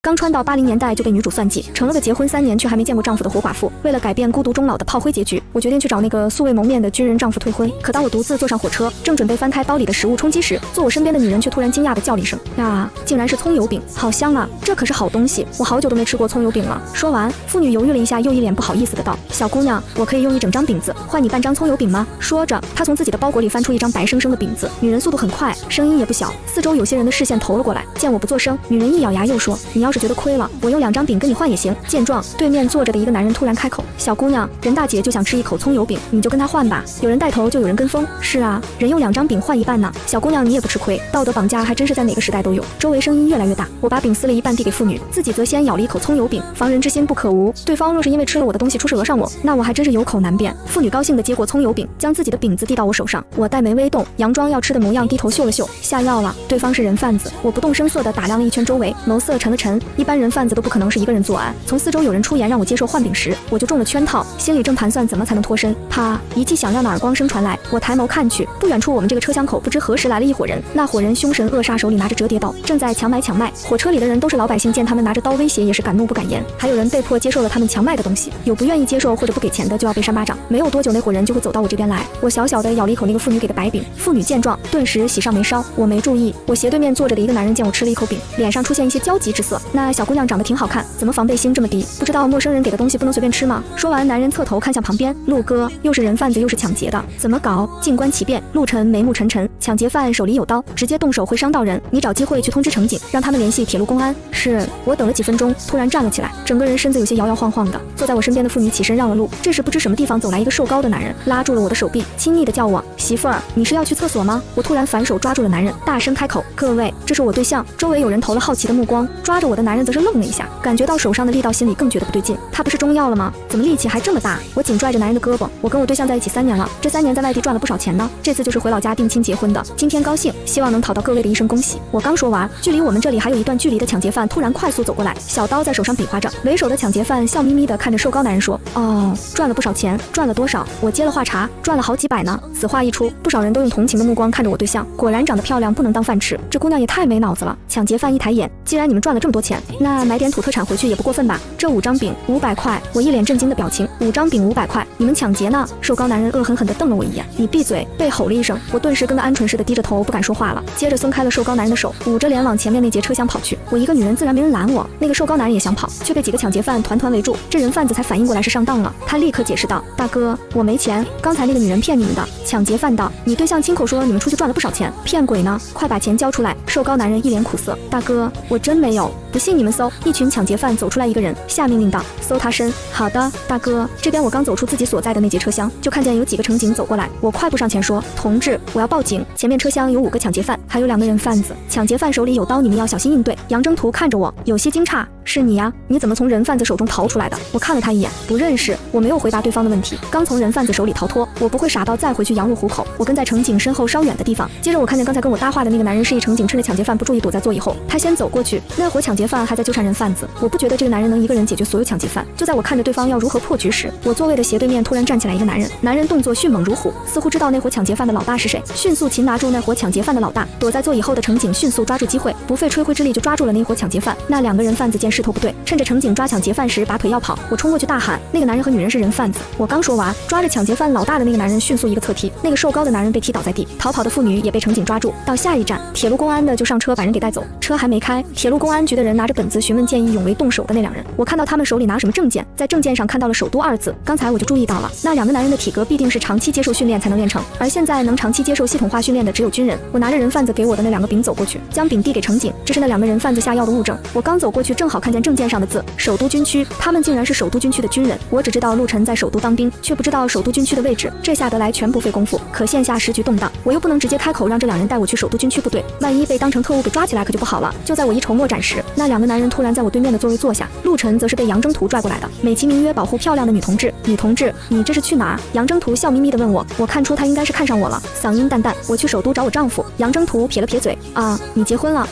刚穿到80年代就被女主算计，成了个结婚3年却还没见过丈夫的活寡妇。为了改变孤独终老的炮灰结局，我决定去找那个素未谋面的军人丈夫退婚。可当我独自坐上火车，正准备翻开包里的食物充饥时，坐我身边的女人却突然惊讶地叫了一声：“呀，竟然是葱油饼，好香啊！这可是好东西，我好久都没吃过葱油饼了。”说完，妇女犹豫了一下，又一脸不好意思的道：“小姑娘，我可以用1整张饼子换你半张葱油饼吗？”说着，她从自己的包裹里翻出一张白生生的饼子。女人速度很快，声音也不小，四周有些人的视线投了过来。见我不作声，女人一咬牙又说：“你要是觉得亏了，我用2张饼跟你换也行。”见状，对面坐着的一个男人突然开口：“小姑娘，任大姐就想吃一口葱油饼，你就跟她换吧。”有人带头，就有人跟风。是啊，人用2张饼换一半呢。小姑娘你也不吃亏，道德绑架还真是在哪个时代都有。周围声音越来越大，我把饼撕了一半递给妇女，自己则先咬了一口葱油饼。防人之心不可无，对方若是因为吃了我的东西出事讹上我，那我还真是有口难辩。妇女高兴地接过葱油饼，将自己的饼子递到我手上。我黛眉微动，佯装要吃的模样，低头嗅了嗅，下药了。对方是人贩子，我不动声色地打量了一圈周围，眸色沉了沉。一般人贩子都不可能是一个人作案。从四周有人出言让我接受换饼时，我就中了圈套，心里正盘算怎么才能脱身。啪！一记响亮的耳光声传来，我抬眸看去，不远处我们这个车厢口不知何时来了一伙人。那伙人凶神恶煞，手里拿着折叠刀，正在强买强卖。火车里的人都是老百姓，见他们拿着刀威胁，也是敢怒不敢言。还有人被迫接受了他们强卖的东西，有不愿意接受或者不给钱的，就要被扇巴掌。没有多久，那伙人就会走到我这边来。我小小的咬了一口那个妇女给的白饼，妇女见状，顿时喜上眉梢。我没注意，我斜对面坐着的一个男人见我吃了一口饼，脸上出现一些焦急之色。那小姑娘长得挺好看，怎么防备心这么低？不知道陌生人给的东西不能随便吃吗？说完，男人侧头看向旁边，陆哥，又是人贩子又是抢劫的，怎么搞？静观其变。陆晨眉目沉沉，抢劫犯手里有刀，直接动手会伤到人，你找机会去通知乘警，让他们联系铁路公安。是。我等了几分钟，突然站了起来，整个人身子有些摇摇晃晃的。坐在我身边的妇女起身让了路。这时不知什么地方走来一个瘦高的男人，拉住了我的手臂，亲昵的叫我媳妇儿，你是要去厕所吗？我突然反手抓住了男人，大声开口：“各位，这是我对象。”周围有人投了好奇的目光，抓着我的男人则是愣了一下，感觉到手上的力道，心里更觉得不对劲。他不是中药了吗？怎么力气还这么大？我紧拽着男人的胳膊，我跟我对象在一起3年了，这3年在外地赚了不少钱呢。这次就是回老家定亲结婚的，今天高兴，希望能讨到各位的一声恭喜。我刚说完，距离我们这里还有一段距离的抢劫犯突然快速走过来，小刀在手上比划着。为首的抢劫犯笑眯眯地看着瘦高男人说：“哦，赚了不少钱，赚了多少？”我接了话茬：“赚了好几百呢。”此话一出，不少人都用同情的目光看着我对象，果然长得漂亮不能当饭吃，这姑娘也太没脑子了。抢劫犯一抬眼，既然你们赚了这么多钱，那买点土特产回去也不过分吧？这5张饼500块，我一脸震惊的表情，5张饼500块，你们抢劫呢？瘦高男人恶狠狠地瞪了我一眼，你闭嘴！被吼了一声，我顿时跟个鹌鹑似的低着头不敢说话了，接着松开了瘦高男人的手，捂着脸往前面那节车厢跑去。我一个女人自然没人拦我，那个瘦高男人也想跑，却被几个抢劫犯团团围住。这人贩子才反应过来是上当了，他立刻解释道：“大哥，我没钱，刚才那个女人骗你们的。”抢劫犯道：“你对象亲口说你们出去赚了不少钱，骗鬼呢，快把钱交出来！”瘦高男人一脸苦涩：“大哥，我真没有，不信你们搜。”一群抢劫犯走出来一个人，下命令道：“搜他身。”好的，大哥。这边我刚走出自己所在的那节车厢，就看见有几个乘警走过来，我快步上前说：“同志，我要报警，前面车厢有5个抢劫犯，还有2个人贩子，抢劫犯手里有刀，你们要小心应对。”杨征途看着我，有些惊诧：“是你呀？你怎么从人贩子手中逃出来的？”我看了他一眼，不认识。我没有回答对方的问题，刚从人贩子手里逃脱，我不会傻到再回去羊入虎口。我跟在乘警身后稍远的地方，接着我看见刚才跟我搭话的那个男人是一乘警，趁着抢劫犯不注意躲在座椅后，他先走过去，那伙抢劫犯还在纠缠人贩子。我不觉得这个男人能一个人解决所有抢劫犯。就在我看着对方要如何破局时，我座位的斜对面突然站起来一个男人，男人动作迅猛如虎，似乎知道那伙抢劫犯的老大是谁，迅速擒拿住那伙抢劫犯的老大。躲在座椅后的乘警迅速抓住机会，不费吹灰之力就抓住了那伙抢劫犯。那2个人贩子见势头不对，趁着乘警抓抢劫犯时拔腿要跑，我冲过去大喊：“那个男人和女人是人贩子！”我刚说完，抓着抢劫犯老大的那个男人迅速一个侧踢，那个瘦高的男人被踢倒在地，逃跑的妇女也被乘警抓住。到下一站，铁路公安的就上车把人给带走。车还没开，铁路公安局的人拿着本子询问见义勇为动手的那2人。我看到他们手里拿什么证件，在证件上看到了首都2字。刚才我就注意到了，那2个男人的体格必定是长期接受训练才能练成，而现在能长期接受系统化训练的只有军人。我拿着人贩子给我的那2个饼走过去，将饼递给乘警，这是那2个人贩子下药的物证。我刚走过去，正好看见证件上的字：首都军区。他们竟然是首都军区的军人。我只知道陆晨在首都当兵，却不知道首都军区的位置，这下得来全不费功夫。可线下时局动荡，我又不能直接开口让这2人带我去首都军区部队，万一被当成特务给抓起来可就不好了。就在我一筹莫展时，那2个男人突然在我对面的座位坐下，陆晨则是被杨征途拽过来的，美其名曰保护漂亮的女同志。女同志，你这是去哪儿？杨征途笑眯眯地问我，我看出他应该是看上我了，嗓音淡淡：“我去首都找我丈夫。”杨征途撇了撇嘴：“啊，你结婚了？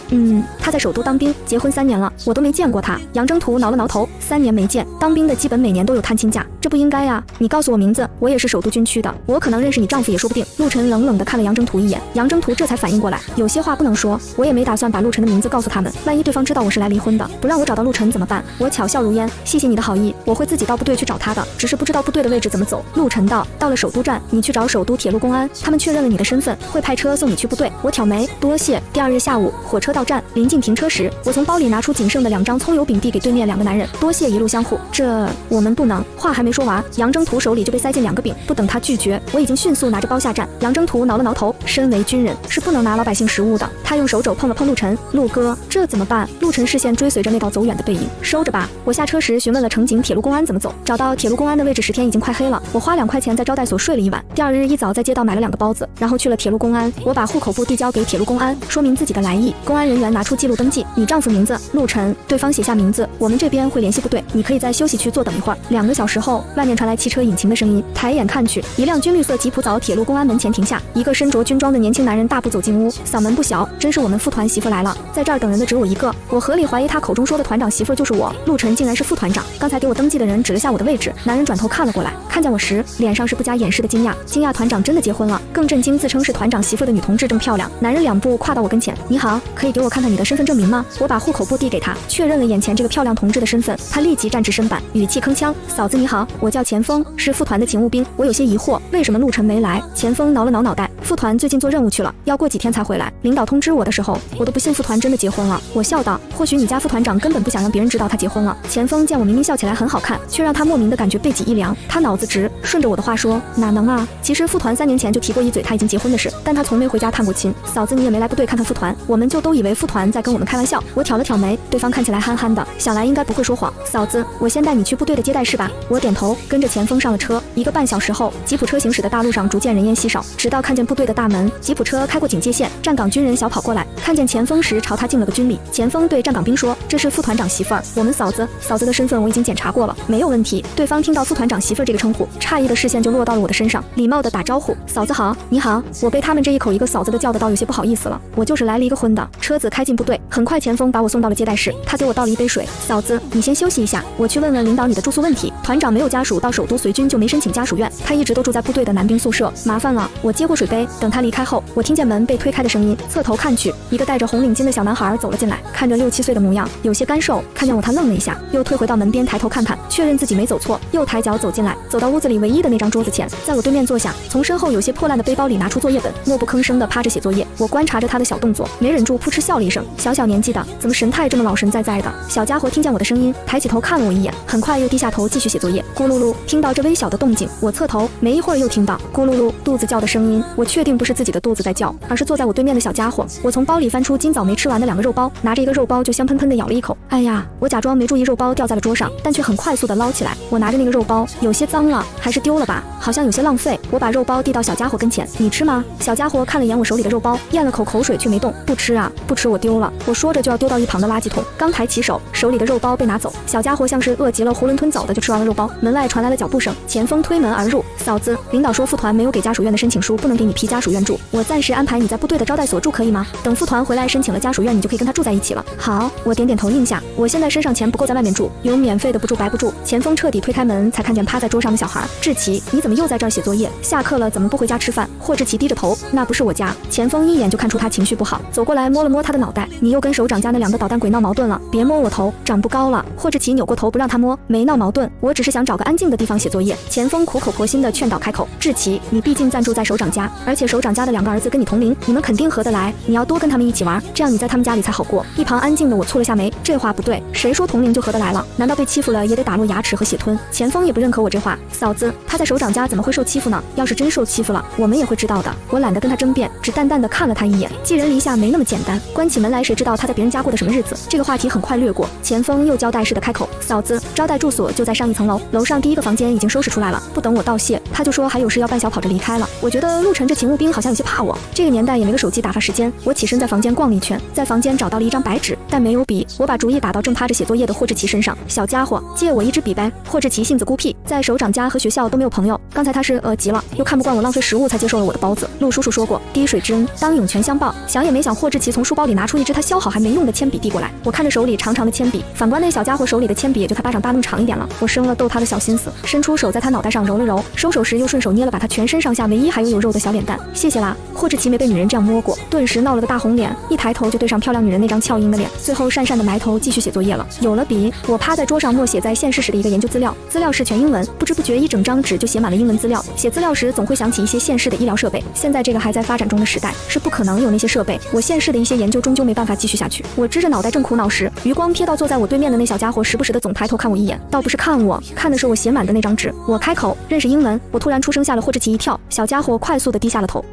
他在首都当兵，结婚3年了，我都没见过。”过他。杨征途挠了挠头，3年没见，当兵的基本每年都有探亲假，这不应该呀。你告诉我名字，我也是首都军区的，我可能认识你丈夫也说不定。陆晨冷冷地看了杨征途一眼，杨征途这才反应过来，有些话不能说，我也没打算把陆晨的名字告诉他们，万一对方知道我是来离婚的，不让我找到陆晨怎么办？我巧笑如烟，谢谢你的好意，我会自己到部队去找他的，只是不知道部队的位置怎么走。陆晨道，到了首都站，你去找首都铁路公安，他们确认了你的身份，会派车送你去部队。我挑眉，多谢。第2日下午，火车到站，临近停车时，我从包里拿出仅剩的2张葱油饼递给对面2个男人，多谢一路相护。这我们不能。话还没说完，杨征途手里就被塞进2个饼，不等他拒绝，我已经迅速拿着包下站。杨征途挠了挠头，身为军人是不能拿老百姓食物的。他用手肘碰了碰陆晨，陆哥，这怎么办？陆晨视线追随着那道走远的背影，收着吧。我下车时询问了乘警铁路公安怎么走，找到铁路公安的位置时天已经快黑了，我花2块钱在招待所睡了一晚。第2日一早在街道买了2个包子，然后去了铁路公安。我把户口簿递交给铁路公安，说明自己的来意。公安人员拿出记录登记，你丈夫名字陆晨，对方写下名字，我们这边会联系部队，你可以在休息区坐等一会儿。2个小时后，外面传来汽车引擎的声音，抬眼看去，一辆军绿色吉普早铁路公安门前停下，一个身着军装的年轻男人大步走进屋，嗓门不小，真是我们副团媳妇来了，在这儿等人的只有我一个。我合理怀疑他口中说的团长媳妇就是我，陆晨竟然是副团长。刚才给我登记的人指了下我的位置，男人转头看了过来，看见我时脸上是不加掩饰的惊讶，惊讶团长真的结婚了，更震惊自称是团长媳妇的女同志这么漂亮。男人2步跨到我跟前，你好，可以给我看看你的身份证明吗？我把户口簿递给他，确认了眼前这个漂亮同志的身份，他立即站直身板，语气铿锵，嫂子你好，我叫钱枫，是副团的勤务兵。我有些疑惑，为什么陆晨没来？钱枫挠了挠脑袋，副团最近做任务去了，要过几天才回来。领导通知我的时候，我都不信副团真的结婚了。我笑道，或许你家副团长根本不想让别人知道他结婚了。钱枫见我明明笑起来很好看，却让他莫名的感觉背脊一凉，他脑子直，顺着我的话说，哪能啊？其实副团3年前就提过一嘴他已经结婚的事，但他从没回家探过亲。嫂子你也没来部队看看副团，我们就都以为副团在跟我们开玩笑。我挑了挑眉，对方看起来憨憨的，想来应该不会说谎。嫂子，我先带你去部队的接待室吧。我点头，跟着钱枫上了车。1个半小时后，吉普车行驶的大路上逐渐人烟稀少，直到看见部队的大门，吉普车开过警戒线，站岗军人小跑过来，看见钱枫时朝他敬了个军礼。钱枫对站岗兵说，这是副团长媳妇儿，我们嫂子的身份我已经检查过了，没有问题。对方听到副团长媳妇儿这个称呼，诧异的视线就落到了我的身上，礼貌的打招呼，嫂子好，你好。我被他们这一口一个嫂子的叫得到有些不好意思了，我就是来离个婚的。车子开进部队，很快钱枫把我送到了接待室，他给我倒了一杯水，嫂子你先休息一下，我去问问领导你的住宿问题。团长没有家属到首都随军就没申请家属院，他一直都住在部队的男兵宿舍，麻烦了。我接过水杯，等他离开后，我听见门被推开的声音，侧头看去，一个戴着红领巾的小男孩走了进来，看着6、7岁的模样，有些干瘦。看见我他愣了一下，又退回到门边抬头看看，确认自己没走错，又抬脚走进来，走到屋子里唯一的那张桌子前，在我对面坐下，从身后有些破烂的背包里拿出作业本，默不吭声地趴着写作业。我观察着他的小动作，没忍住扑哧笑了一声，小年纪的怎么神态这么老神在在的？小家伙听见我的声音，抬起头看了我一眼，很快又低下头继续写作业。咕噜噜，听到这微小的动静，我侧头，没一会儿又听到咕噜噜肚子叫的声音。我确定不是自己的肚子在叫，而是坐在我对面的小家伙。我从包里翻出今早没吃完的2个肉包，拿着一个肉包就香喷喷地咬了一口。哎呀，我假装没注意肉包掉在了桌上，但却很快速地捞起来。我拿着那个肉包，有些脏了，还是丢了吧，好像有些浪费。我把肉包递到小家伙跟前，你吃吗？小家伙看了眼我手里的肉包，咽了口水却没动。不吃啊，不吃我丢了。我说着就要丢到一旁的垃圾桶，刚抬起手，手里的肉包被拿走。小家伙像是饿极了囫囵吞枣的就吃完了肉包。门外传来了脚步声，钱枫推门而入，嫂子，领导说副团没有给家属院的申请书，不能给你批家属院住，我暂时安排你在部队的招待所住可以吗？等副团回来申请了家属院，你就可以跟他住在一起了。好，我点点头应下。我现在身上钱不够在外面住，有免费的不住白不住。钱枫彻底推开门，才看见趴在桌上的小孩。志奇，你怎么又在这儿写作业？下课了怎么不回家吃饭？霍志奇低着头，那不是我家。钱枫一眼就看出他情绪不好，走过来摸了摸他的脑袋，你又跟首长家那2个捣蛋鬼闹矛盾了？别摸我头，长不高了。霍志奇扭过头不让他摸，没闹矛盾，我只是想找个安静的地方写作业。钱枫苦口婆心的劝导开口，志奇，你毕竟暂住在首长家，而且首长家的2个儿子跟你同龄，你们肯定合得来，你要多跟他们一起玩，这样你在他们家里才好过。一旁安静的我蹙了下眉，这话不对，谁说同龄就合得来了？难道被欺负了也得打落牙齿和血吞？钱枫也不认可我这话，嫂子，他在首长家怎么会受欺负呢？要是真受欺负了，我们也会知道的。我懒得跟他争辩，只淡淡的看了他一眼。寄人篱下没那么简单，关起门来谁知道他在别人家过的什么日子？这个话题很快略过。钱枫又交代似的开口，嫂子，招待住所就在上1层楼，楼上第1个房间已经收拾出来了，不等我道谢，他他就说还有事要半小跑着离开了。我觉得陆晨这勤务兵好像有些怕我。这个年代也没个手机打发时间，我起身在房间逛了一圈，在房间找到了一张白纸，但没有笔。我把主意打到正趴着写作业的霍志奇身上。小家伙，借我一支笔呗。霍志奇性子孤僻，在首长家和学校都没有朋友。刚才他是急了，又看不惯我浪费食物，才接受了我的包子。陆叔叔说过，滴水之恩当涌泉相报。想也没想，霍志奇从书包里拿出一支他削好还没用的铅笔递过来。我看着手里长长的铅笔，反观那小家伙手里的铅笔也就他巴掌大那么长一点了。我生了逗他的小心思，伸出手在他脑袋上揉了揉，收手时又顺手捏了把他全身上下唯一还有肉的小脸蛋。谢谢啦。霍志奇没被女人这样摸过，顿时闹了个大红脸，一抬头就对上漂亮女人那张俏英的脸，最后讪讪的埋头继续写作业了。有了笔，我趴在桌上默写在县市史的一个研究资料，资料是全英文，不知不觉一整张纸就写满了英文资料。写资料时总会想起一些县市的医疗设备，现在这个还在发展中的时代是不可能有那些设备，我县市的一些研究终究没办法继续下去。我支着脑袋正苦恼时，余光瞥到坐在我对面的那小家伙时不时的总抬头看我一眼，倒不是看我，看的是我写满的那张纸。我开口，认识英文。我突然出声吓了霍志奇一跳，小家伙快速的低下了头，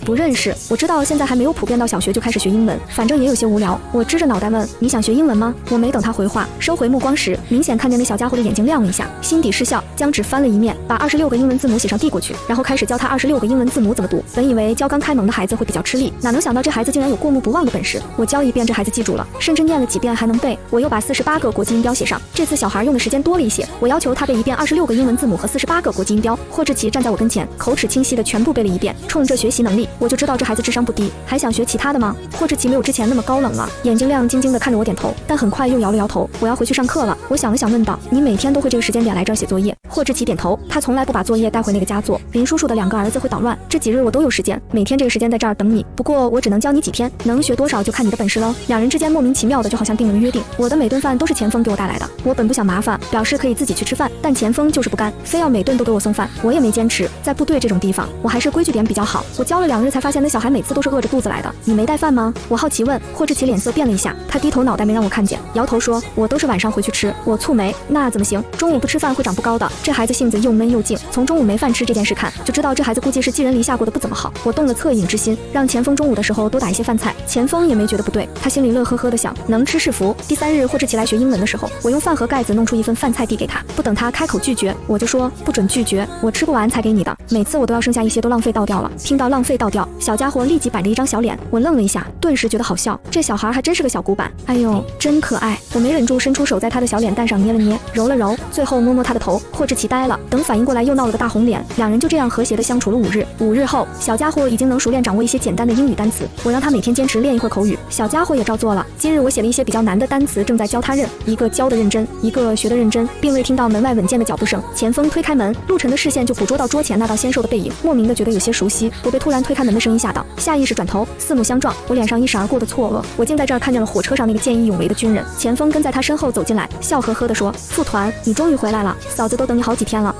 不认识。我知道现在还没有普遍到小学就开始学英文，反正也有些无聊。我支着脑袋问，你想学英文吗？我没等他回话，收回目光时，明显看见那小家伙的眼睛亮了一下，心底是笑，将纸翻了一面，把26个英文字母写上递过去，然后开始教他26个英文字母怎么读。本以为教刚开蒙的孩子会比较吃力，哪能想到这孩子竟然有过目不忘的本事。我教一遍，这孩子记住了，甚至念了几遍还能背。我又把48个国际音标写上，这次小孩用的时间多了一些，我要求他背一遍26个英文字母和48个国际音标。霍志奇站在我跟前，口齿清晰的全部背了一遍。冲着学习能力，我就知道这孩子智商不低。还想学其他的吗？霍志奇没有之前那么高冷了，眼睛亮晶晶的看着我点头，但很快又摇了摇头。我要回去上课了。我想了想问道，你每天都会这个时间点来这儿写作业？霍志奇点头，他从来不把作业带回那个家做，林叔叔的2个儿子会捣乱。这几日我都有时间，每天这个时间在这儿等你，不过我只能教你几天，能学多少就看你的本事喽。两人之间莫名其妙的就好像定了个约定，我的每顿饭都是钱枫给我带来的。我本不想麻烦，表示可以自己去吃饭，但钱枫就是不干，非要每顿都给我送饭。我也没坚持，在部队这种地方，我还是规矩点比较好。我教了2日才发现那小孩每次都是饿着肚子来的。你没带饭吗？我好奇问。霍志奇脸色变了一下，他低头脑袋没让我看见，摇头说，我都是晚上回去吃。我蹙眉，那怎么行？中午不吃饭会长不高的。这孩子性子又闷又静，从中午没饭吃这件事看，就知道这孩子估计是寄人篱下过得不怎么好。我动了恻隐之心，让钱枫中午的时候多打一些饭菜。钱枫也没觉得不对，他心里乐呵呵的想，能吃是福。第3日霍志奇来学英文的时候，我用饭盒盖子弄出一份饭菜递给他，不等他开口拒绝，我就说不准拒绝，我吃不完才给你的，每次我都要剩下一些，都浪费倒掉了。听到浪费倒掉，小家伙立即摆着一张小脸。我愣了一下，顿时觉得好笑，这小孩还真是个小古板，哎呦真可爱。我没忍住伸出手在他的小脸蛋上捏了捏，揉了揉，最后摸摸他的头。霍志奇呆了，等反应过来又闹了个大红脸。两人就这样和谐的相处了5日。5日后，小家伙已经能熟练掌握一些简单的英语单词，我让他每天坚持练一会儿口语，小家伙也照做了。今日我写了一些比较难的单词，正在教他认，一个教得认真，一个学得认真，并未听到门外稳健的脚步声。钱枫推开门，陆晨的视线就捕捉到桌前那道纤瘦的背影，莫名的觉得有些熟悉。我被突然推开门的声音吓到，下意识转头，四目相撞，我脸上一闪而过的错愕，我竟在这儿看见了火车上那个见义勇为的军人。钱枫跟在他身后走进来，笑呵呵地说，副团，你终于回来了，嫂子都等你好几天了。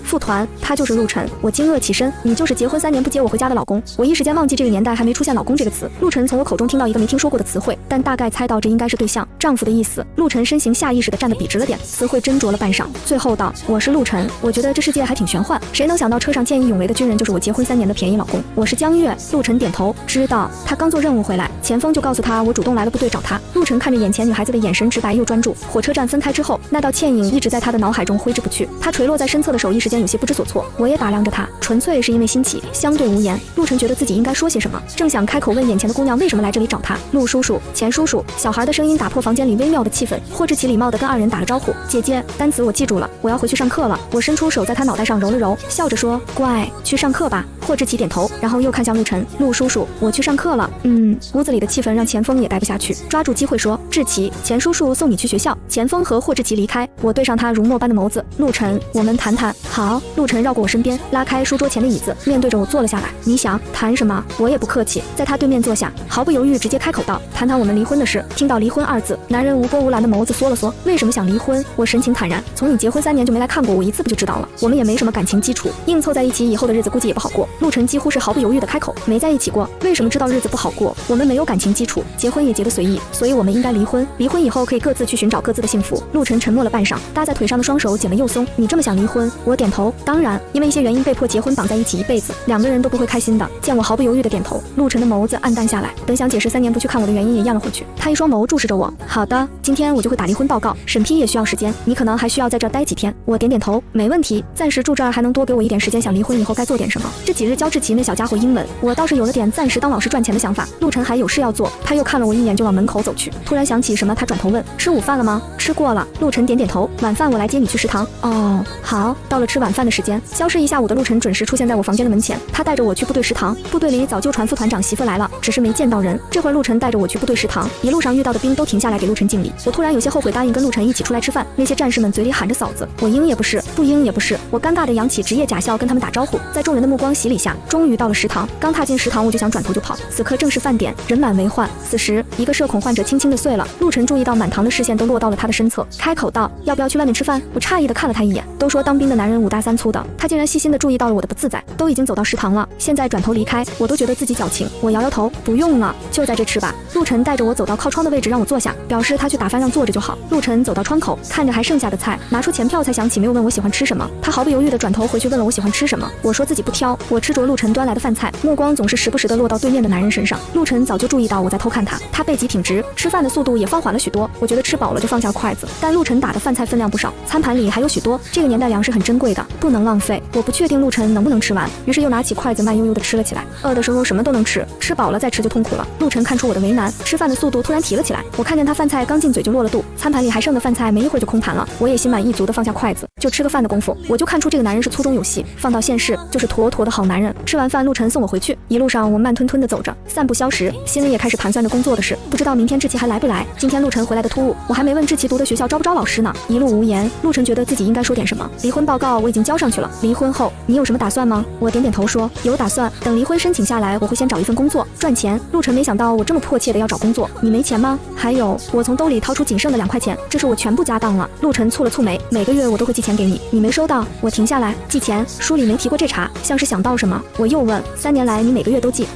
副团，他就是陆晨。我惊愕起身，你就是结婚3年不接我回家的老公。我一时间忘记这个年代还没出现老公这个词。陆晨从我口中听到一个没听说过的词汇，但大概猜到这应该是对象丈夫的意思。陆晨身形下意识地站得笔直了点，词汇斟酌了半晌，最后道，我是陆晨。我觉得这世界还挺玄幻，谁能想到车上见义勇为的军人就是我结婚3年的便宜老公。我是江月。陆晨点头，知道。他刚做任务回来，钱枫就告诉他我主动来了部队找他。陆晨看着眼前女孩子的眼神直白又专注。火车站分开之后，那道倩影一直在他的脑海中挥之不去，他垂落在身侧的手一时间有些不知所措。我也打量着他，纯粹是因为新奇，相对无言。陆晨觉得自己应该说些什么，正想开口问眼前的姑娘为什么来这里找他。陆叔叔，钱叔叔，小孩的声音打破房间里微妙的气氛。霍志奇礼貌地跟2人打了招呼，姐姐，单词我记住了，我要回去上课了。我伸出手在他脑袋上揉了揉，笑着说，乖，去上课吧。霍志奇点头，然后又看向陆晨，陆叔叔，我去上课了。屋子里的气氛让钱枫也待不下去，抓住机会说，志奇，钱叔叔送你去学校。钱枫和霍志奇离开，我对上他如墨般的眸子，陆晨，我们谈谈。好。陆晨绕过我身边，拉开书桌前的椅子，面对着我坐了下来。你想谈什么？我也不客气，在他对面坐下，毫不犹豫直接开口道，谈谈我们离婚的事。听到离婚2字，男人无波无澜的眸子缩了缩。为什么想离婚？我神情坦然，从你结婚3年就没来看过我一次不就知道了，我们也没什么感情基础，硬凑在一起以后的日子估计也不好过。陆晨几乎是毫不犹豫的开口，没在一起过，为什么知道日子不好过？我们没有感情基础，结婚也结得随意，所以我们应该离婚。离婚以后可以各自去寻找各自的幸福。陆晨沉默了半晌，搭在腿上的双手紧了又松。你这么想离婚？我点头。头，当然，因为一些原因被迫结婚绑在一起一辈子，两个人都不会开心的。见我毫不犹豫的点头，陆晨的眸子暗淡下来，本想解释3年不去看我的原因也咽了回去。他一双眸注视着我，好的，今天我就会打离婚报告，审批也需要时间，你可能还需要在这儿待几天。我点点头，没问题，暂时住这儿还能多给我一点时间想离婚以后该做点什么。这几日教志奇那小家伙英文，我倒是有了点暂时当老师赚钱的想法。陆晨还有事要做，他又看了我一眼就往门口走去，突然想起什么，他转头问，吃午饭了吗？吃过了。陆晨点点头，晚饭我来接你去食堂。哦，好。到了吃晚饭的时间，消失一下午的陆晨准时出现在我房间的门前，他带着我去部队食堂。部队里早就传副团长媳妇来了，只是没见到人。这会儿陆晨带着我去部队食堂，一路上遇到的兵都停下来给陆晨敬礼。我突然有些后悔答应跟陆晨一起出来吃饭，那些战士们嘴里喊着嫂子，我应也不是，不应也不是。我尴尬地扬起职业假笑跟他们打招呼，在众人的目光洗礼下，终于到了食堂。刚踏进食堂我就想转头就跑，此刻正是饭点，人满为患。此时一个社恐患者轻轻地碎了，陆晨注意到满堂的视线都落到了他的身侧，开口道，要不要去外面吃饭？我诧异地看了他一眼，都说当兵的男人5大3粗的，他竟然细心地注意到了我的不自在。都已经走到食堂了，现在转头离开我都觉得自己矫情。我摇摇头，不用了，就在这吃吧。陆晨带着我走到靠窗的位置让我坐下，表示他去打饭让坐着就好。陆晨走到窗口，看着还剩下的菜，拿出钱票才想起没有问我喜欢吃什么。他毫不犹豫地转头回去问了我喜欢吃什么，我说自己不挑。我吃着陆晨端来的饭菜，目光总是时不时地落到对面的男人身上。陆晨早就注意到我在偷看他，他背脊挺直，吃饭的速度也放缓了许多。我觉得吃饱了就放下筷子，但陆晨打的饭菜分量不少，餐盘里还有许多。这个年代粮食很珍贵的，不能浪费。我不确定陆晨能不能吃完，于是又拿起筷子慢悠悠地吃了起来。饿的时候什么都能吃，吃饱了再吃就痛苦了。陆晨看出我的为难，吃饭的速度突然提了起来。我看见他饭菜刚进嘴就落了肚，餐盘里还剩的饭菜没一会儿就空盘了。我也心满意足地放下筷子，就吃个饭的功夫，我就看出这个男人是粗中有细，放到现世就是妥妥的好男人。吃完饭，陆晨送我回去，一路上我慢吞吞地走着，散步消食，心里也开始盘算着工作的事，不知道明天志奇还来不来。今天陆晨回来的突兀，我还没问志奇读的学校招不招老师呢，一路无言。陆晨觉得自己应该说点什么。离婚报告我已经交上去了，离婚后你有什么打算吗？我点点头说，有打算，等离婚申请下来，我会先找一份工作赚钱。陆晨没想到我这么迫切的要找工作，你没钱吗？还有，我从兜里掏出仅剩的2块钱，这是我全部家当了。陆晨蹙了蹙眉，每个月我都会寄钱给你，你没收到？我停下来，寄钱？书里没提过这茬，像是想到什么。我又问，3年来你每个月都寄？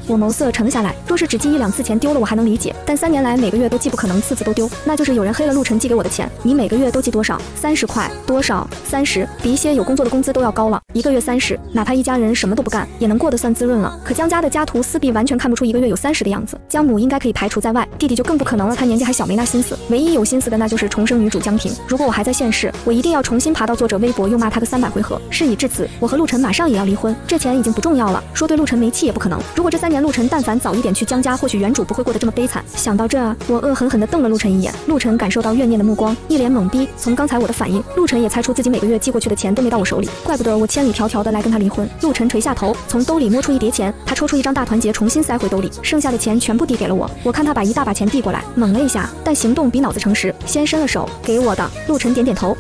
我眸色沉了下来，若是只寄1-2次钱丢了我还能理解，但3年来每个月都寄不可能次次都丢，那就是有人黑了陆晨寄给我的钱。你每个月都寄多少？30块？多少？30，比一些有工作的工资都要高了，一个月30，哪怕一家人什么都不干也能过得算滋润了。可江家的家徒四壁完全看不出一个月有30的样子，江母应该可以排除在外，弟弟就更不可能了，他年纪还小没那心思，唯一有心思的那就是重生女主江平。如果我还在现世，我一定要重新爬到作者微博又骂他个300回合。事已至此，我和陆晨马上也要离婚，这钱已经不重要了，说对陆晨没气也不可能。如果这3年陆晨但凡早一点去江家，或许原主不会过得这么悲惨。想到这，我恶狠狠地瞪了陆晨一眼。陆晨感受到怨念的目光，一脸懵逼。从刚才我的反应，陆晨也猜出自己每个月寄过去的钱都没到我手里，怪不得我千里迢迢的来跟他离婚。陆晨垂下头，从兜里摸出一叠钱，他抽出一张大团结，重新塞回兜里，剩下的钱全部递给了我。我看他把一大把钱递过来，懵了一下，但行动比脑子诚实，先伸了手给我的。陆晨点点头，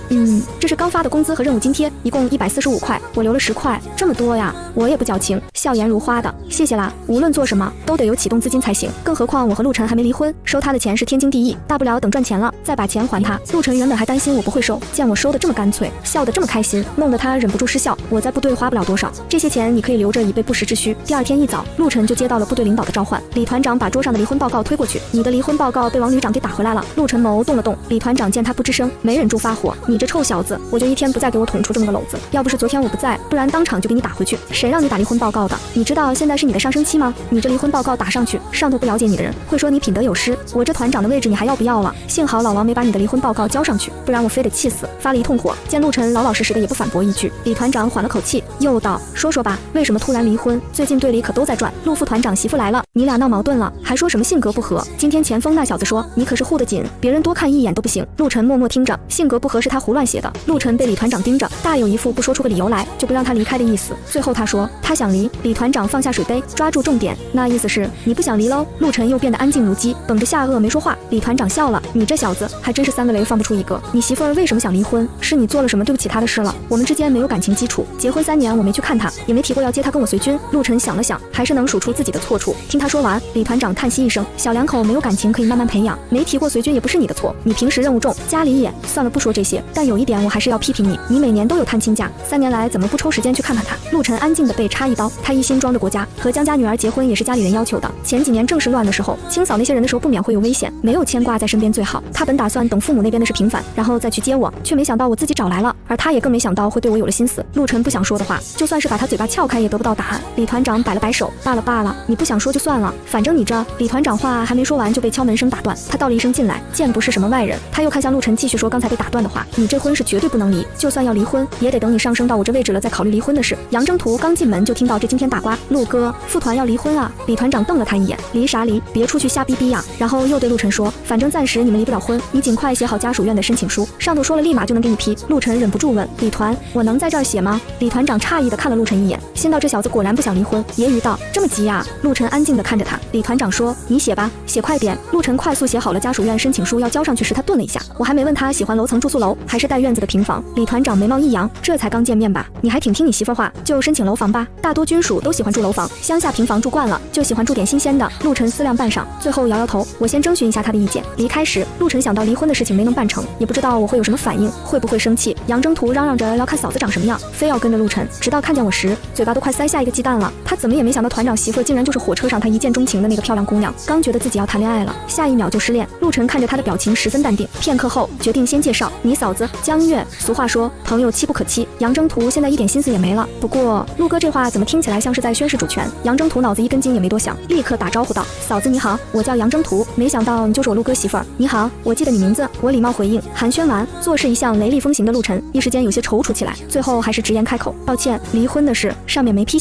这是刚发的工资和任务津贴，一共145块，我留了10块，这么多呀？我也不矫情，笑颜如花的，谢谢啦。无论做什么都得有启动资金才行，更何况我和陆晨还没离婚，收他的钱是天经地义，大不了等赚钱了再把钱还他。陆晨原本还担心我不会收，见我收的这么干脆，笑得这么开心，弄得他忍不住失笑。我在部队花不了多少，这些钱你可以留着以备不时之需。第2天一早，陆晨就接到了部队领导的召唤，李团长把桌上的离婚报告推过去，你的离婚报告被王旅长给打回来了。陆晨眸动了动，李团长见他不吱声，没忍住发火，你这臭小子，我就一天不再给我捅出这么个篓子，要不是昨天我不在，不然当场就给你打回去。谁让你打离婚报告的？你知道现在是你的上升期吗？你这离婚报告打上去，上头不了解你的人会说你品德有失，我这团长的位置你还要不要了？幸好老王没把你的离婚报告交上去，不然我非得气死。发了一通火，见陆晨老老实实的也不反驳一句，李团长缓了口气，又道，说说吧，为什么突然离婚？最近队里可都在转，陆副团长媳妇来了，你俩闹矛盾了，还说什么性格不合？今天前锋那小子说你可是护得紧，别人多看一眼都不行。陆晨默默听着，性格不合是他胡乱写的。陆晨被李团长盯着，大有一副不说出个理由来就不让他离开的意思。最后他说他想离。李团长放下水杯，抓住重点，那意思是你不想离喽？陆晨又变得安静如鸡，绷着下颚没说话。李团长笑了，你这小子还真是3个雷放不出一个。你媳妇儿为什么想离婚？是你做了什么对不起她的事了？我们之间没有感情基础，结婚3年我没去看她，也没提过要接她跟我随军。陆晨想了想，还是能数出自己的错处。听他说完，李团长叹息一声，小两口没有感情可以慢慢培养，没提过随军也不是你的错，你平时任务重，家里也算了，不说这些，但有一点我还是要批评你，你每年都有探亲假，3年来怎么不抽时间去看看他？陆晨安静的被插一刀，他一心装着国家，和江家女儿结婚也是家里人要求的。前几年正是乱的时候，清扫那些人的时候不免会有危险，没有牵挂在身边最好。他本打算等父母那边的事平反，然后再去接我，却没想到我自己找来了。而他也更没想到会对我有了心思。陆晨不想说的话，就算是把他嘴巴撬开也得不到答案。李团长摆了摆手，罢了罢了，你不想说就算了，反正你这……李团长话还没说完就被敲门声打断，他道了一声进来，见不是什么外人，他又看向陆晨继续说刚才被打断的话，你这婚是绝对不能离，就算要离婚也得等你上升到我这位置了再考虑离婚的事。杨征途刚进门就听到这惊天大瓜，陆哥，副团要离婚啊！李团长瞪了他一眼，离啥离？别出去瞎逼逼呀！然后又对陆晨说，反正暂时你们离不了婚，你尽快写好家属院的申请书，上头说了立马就能给你批。陆晨忍不住问李团，我能在这儿写吗？李团长诧异的看了陆晨一眼，心道这小子果然不想离婚，揶揄道，这么急呀？陆晨安静的看着他，李团长说，你写吧，写快点。陆晨快速写好了家属院申请书，要交上去时他顿了一下，我还没问他喜欢楼层住宿楼还是带院子的平房。李团长眉毛一扬，这才刚见面吧，你还挺听你媳妇话，就申请楼房吧，大多军属都喜欢住楼房，乡下平房住惯了，就喜欢住点新鲜的。陆晨思量半晌，最后摇摇头，我先征询一下他的意见。离开时，陆晨想到离婚的事情没能办成，也不知道我会有什么反应，会不会生气。杨征途嚷嚷着要看嫂子长什么样，非要跟着陆晨，直到看见我时，嘴巴都快塞下一个鸡蛋了。他怎么也没想到团长媳妇竟然就是火车上他一见钟情的那个漂亮姑娘，刚觉得自己要谈恋爱了，下一秒就失恋。陆晨看着他的表情十分淡定，片刻后决定先介绍你嫂子江月。俗话说朋友妻不可欺，杨征途现在一点心思也没了。不过陆哥这话怎么听起来像是在宣示主权？杨征途脑子一根筋也没多想，立刻打招呼道，嫂子你好，我叫杨征途，没想到你就是我陆哥媳妇儿。你好，我记得你名字。我礼貌回应，寒暄完，做事一向雷厉风行的陆晨一时间有些踌躇起来，最后还是直言开口，抱歉，离婚的事上面没批